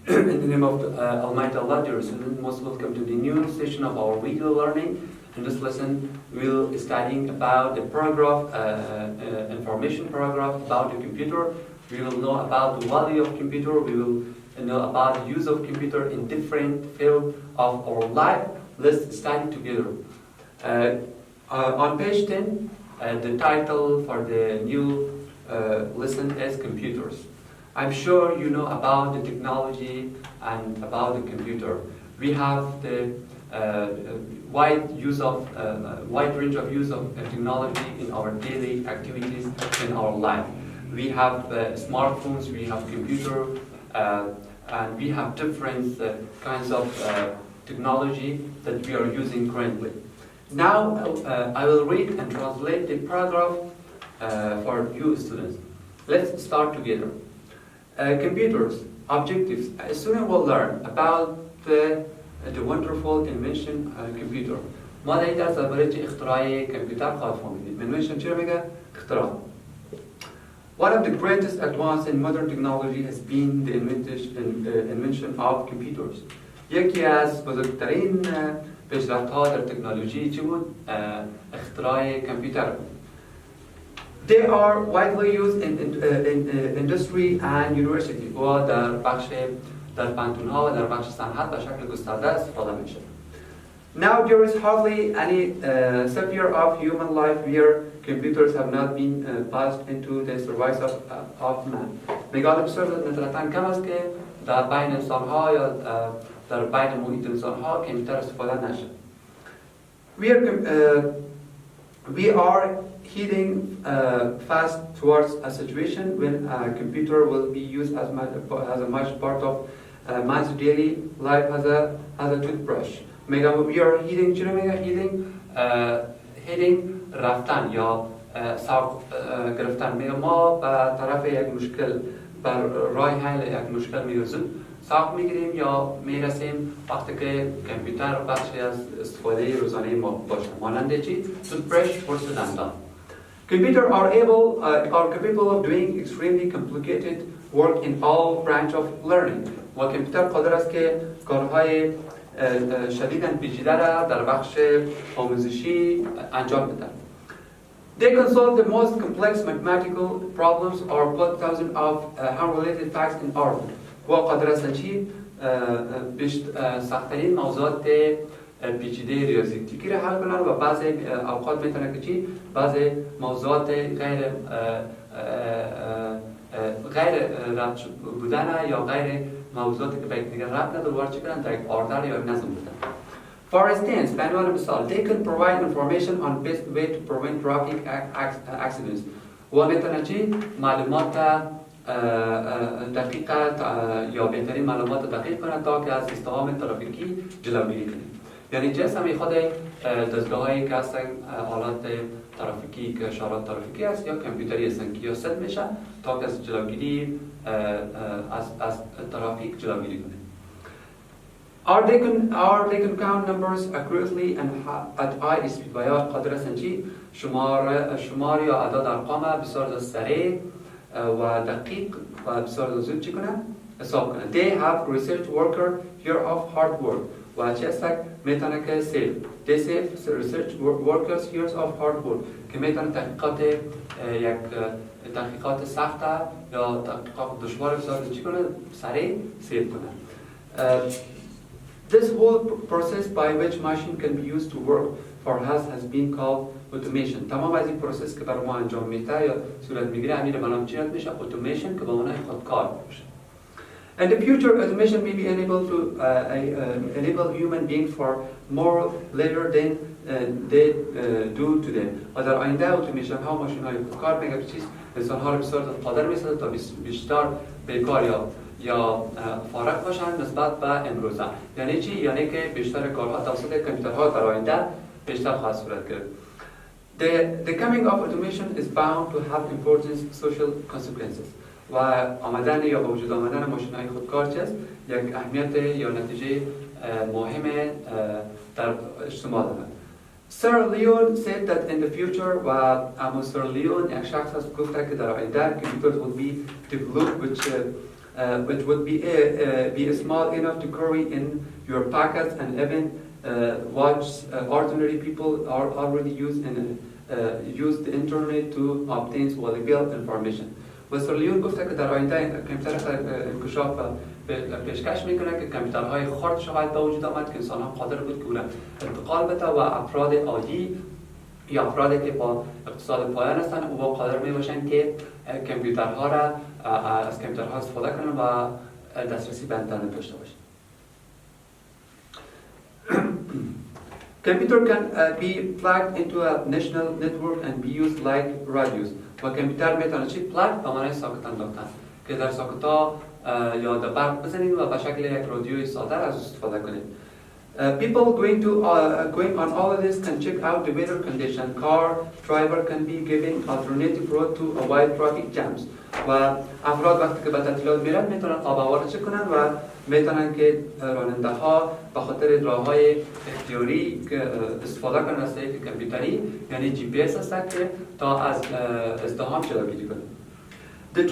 In the name of Almighty Allah, dear students, most welcome to the new session of our video learning. In this lesson, we'll be studying about the paragraph, information paragraph about the computer. We will know about the value of computer. We will know about the use of computer in different fields of our life. Let's study together. On page 10, the title for the new lesson is Computers. I'm sure you know about the technology and about the computer. We have the wide range of use of technology in our daily activities in our life. We have smartphones, we have computer, and we have different kinds of technology that we are using currently. Now I will read and translate the paragraph for you students. Let's start together. Computers, objectives. A student will learn about the wonderful invention computer. ما دارید از درباره اختراع کامپیوتر خواهد فهمید. Invention چی رو میگه؟ اختراع. One of the greatest advances in modern technology has been the invention of computers. یکی از بزرگترین پیشرفت‌ها در تکنولوژی چی بود؟ اختراع کامپیوتر. They are widely used in industry and university و در فنون‌ها و در بخش صنعت به شکل گسترده استفاده میشه. Now there is hardly any sphere of human life where computers have not been passed into the service of man. میگه بسیار نسبتاً کم است که در بین انسان‌ها یا در بین محیط انسان‌ها کامپیوتر استفاده نشه. We are heading fast towards a situation when a computer will be used as a much part of man's daily life as a toothbrush. We are heading چی رو میگه؟ heading رفتن یا ساق گرفتن. میگه ما به طرف یک مشکل بر راه حل یک مشکل میرسیم ساق میگیریم یا میرسیم وقتی که کامپیوتر بخشی از استفاده روزانه ما باشه. مانند چی؟ toothbrush برس دندان. Computers are capable of doing extremely complicated work in all branches of learning. و کامپیوتر قادر است که کارهای شدیداً پیچیده را در بخش آموزشی انجام بده. They can solve the most complex mathematical problems or put thousands of unrelated facts in order. و قادر است چی؟ سخت‌ترین موضوعات پیچیده ریاضیکی را حل کنند و بعضی اوقات میتونه که چی؟ بعضی موضوعات غیر ربط بودن یا غیر موضوعاتی که به یکدیگر ربط نداره وارد کنند در یک آردر یا نظم بودن. For instance, به عنوان مثال, they can provide information on best way to prevent traffic accidents. و میتونه چی؟ معلومات دقیق یا بهترین معلومات دقیق کنند تا که از ازدحام ترافیکی جلوگیری کنید. یعنی جنس هم خود دستگاه‌هایی که هستن آلات ترافیکی که اشارات ترافیکی است یا کامپیوتری هستن که یا ست میشه تا که از جلوگیری از ترافیک جلوگیری کنه. Or they can count numbers accurately and at high speed و یا قادر هستن چی؟ شمار یا اعداد ارقام بسیار سریع و دقیق و بسیار زود چی کنن؟ حساب کنن. They have research worker here of hard work. و چه است میتونه که they save research workers years of hard work که میتونه تحقیقات سخته یا تحقیقات دشوار بسیار چی کنه؟ سریع سیو کنه. This whole process by which machine can be used to work for us has been called automation. تمام از این پروسس که برای ما انجام میده یا صورت میگیره امیر بنام چی میشه؟ automation که به معنای خودکار میشه. In the future, automation may be enabled to enable human beings for more later than they do today. و در آینده automation ها ماشین های کار میگه چیز انسان ها رو بسیار قادر میسازه تا بیشتر به کار یا فارغ باشن نسبت به امروزه. یعنی چی؟ یعنی که بیشتر کارها توسط کامپیوترها در آینده بیشتر خواهد صورت گرفت. The coming of automation is bound to have important social consequences. و آمدن یا به وجود آمدن ماشین‌های خودکار چیست؟ یک اهمیت یا نتیجه مهم در اجتماع دارد. Sir Leon said that in the future و اما Sir Leon یک شخص هست گفته که در آینده computers will be developed which would be small enough to carry in your pockets and even what ordinary people are already use the internet to obtain valuable information. و سر لیون گفته که در آینده کامپیوتر انکشاف پیشکش میکنه که کامپیوترهای خرد شاید به وجود آمد که انسان ها قادر بود که اون انتقال بده و افراد عادی یا افرادی که با اقتصاد پایان هستن او قادر می باشن که کامپیوترها را از کامپیوترها استفاده کنن و دسترسی به اینترنت داشته باشن. Computer can be plugged into a national network and be used like radios. و کامپیوتر میتونه چی پلاگ به معنای ساکت انداختن که در ساکت‌ها یا در برق بزنید و به شکل یک رادیوی ساده از استفاده کنید. People going on holidays can check out the weather condition. Car driver can be given alternative route to avoid traffic jams. و افراد وقتی که به تعطیلات میرن میتونن آب و هوا رو چک کنن و میتونن که راننده ها به خاطر راههای اختیاری که استفاده کنن از طریق کامپیوتری یعنی جی پی اس هست که تا از ازدحام جلوگیری کنن. The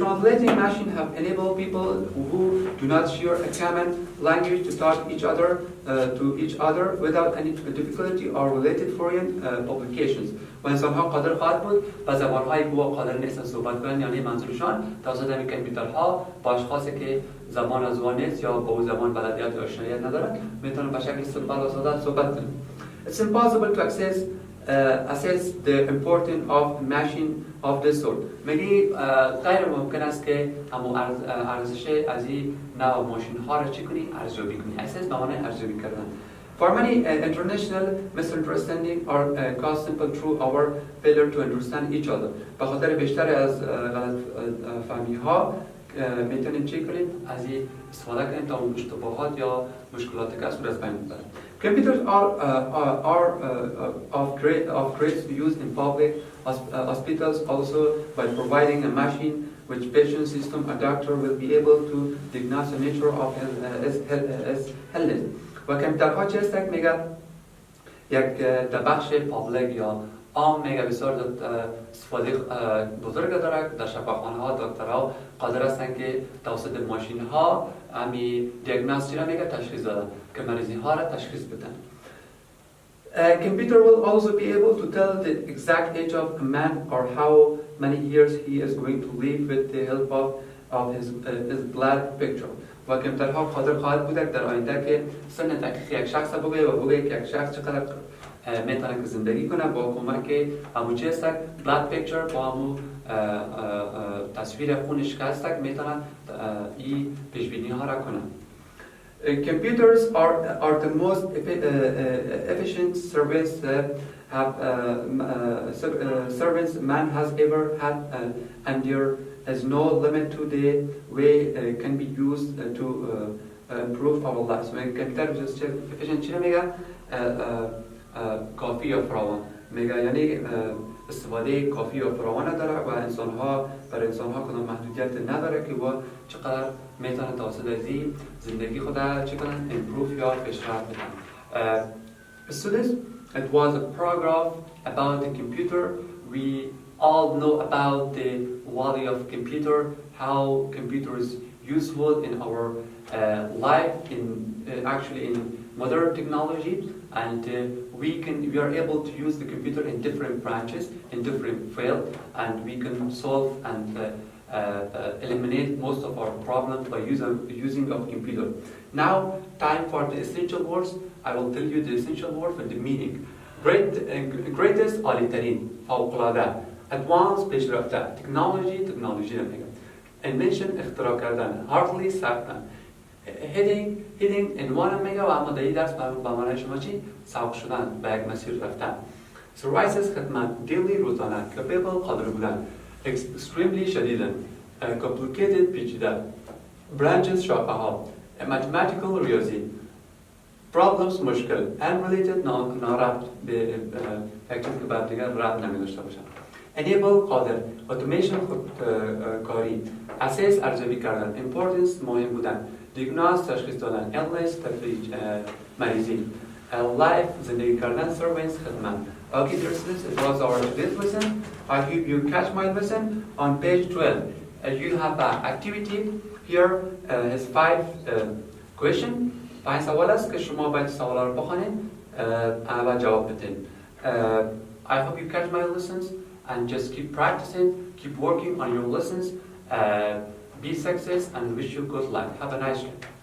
translating machine have enabled people who do not share a common language to talk to each other without any difficulty or related foreign publications. و انسان‌ها قادر خواهد بود با زبان‌هایی که قادر نیستن صحبت کنن یعنی منظورشان توسط همین کامپیوترها با اشخاصی که زبان از وان نیست یا با اون زبان بلدیت یا آشناییت ندارن میتونن به شکل سمپل و ساده صحبت کنن. It's impossible to assess the importance of machine of this sort. میگی غیر ممکن است که همون ارزش از این نوع ماشین ها را چی کنی؟ ارزیابی کنی. اساس به معنی ارزیابی کردن. For many international misunderstanding are caused simply through our failure to understand each other. به خاطر بیشتر از غلط فهمی ها میتونیم چی کنیم؟ از این استفاده کنیم تا اون اشتباهات یا مشکلاتی که از بین ببریم. Computers are of great use in public hospitals also by providing a machine which patient system a doctor will be able to diagnose the nature of his illness. و کامپیوترها چه است میگه یک در بخش پابلیک یا عام میگه بسیار استفاده بزرگ داره در شفاخانه ها دکترها قادر هستن که توسط ماشین ها امی دیاگنوستیک را میگه تشخیص دادن که مریضی ها را تشخیص بدن. Computer will also be able to tell the exact age of a man or how many years he is going to live with the help of his blood picture. و کامپیوترها قادر خواهد بود در آینده که سن دقیق یک شخص بگه و بگه که یک شخص چقدر میتونه که زندگی کنه با کمک همون چی هست بلاد پیکچر با همون تصویر خونش که هست میتونه این پیشبینی ها را کنه. Computers are the most efficient servants man has ever had and there is no limit to the way can be used to improve our lives. when computer efficient چی میگه کافی یا فراوان میگه یعنی استفاده کافی یا فراوان داره و برای انسان‌ها کدام محدودیت نداره که با چقدر میتونن توسط این زندگی خود چی کنن improve یا پیشرفت بدن. Students, it was a paragraph about the computer. We all know about the value of computer, how computer is useful in our life, actually in modern technology, and we are able to use the computer in different branches, in different fields, and we can solve and eliminate most of our problems by using of computer. Now, time for the essential words. I will tell you the essential words and the meaning. Greatest عالی‌ترین، فوق‌العاده. Advanced پیش رفته. Technology نمیگم. Invention اختراع کردن. Hardly سختن. Heading عنوان میگه و اما در این درس با معنای شما چی؟ سوق شدن به یک مسیر رفتن. Services خدمت. Daily روزانه. Capable قادر بودن. Extremely شدیدن. Complicated پیچیده. branches شاخه‌ها mathematical ریاضی problems مشکل unrelated ناربط به فکتور که بعد دیگر ربط نمی‌داشته باشن enable قادر automation خودکاری assess ارزیابی کردن importance مهم بودن diagnose تشخیص دادن illness تفریج مریضی life زندگی کردن servants خدمت. Okay, dear students, it was our today's lesson. I hope you catch my lesson on page 12. You have an activity here. Has 5 questions. 5 سوال است که شما باید سوالا رو بخونید و جواب بدین. I hope you catch my lessons and just keep practicing, keep working on your lessons. Be success and wish you good luck. Have a nice day.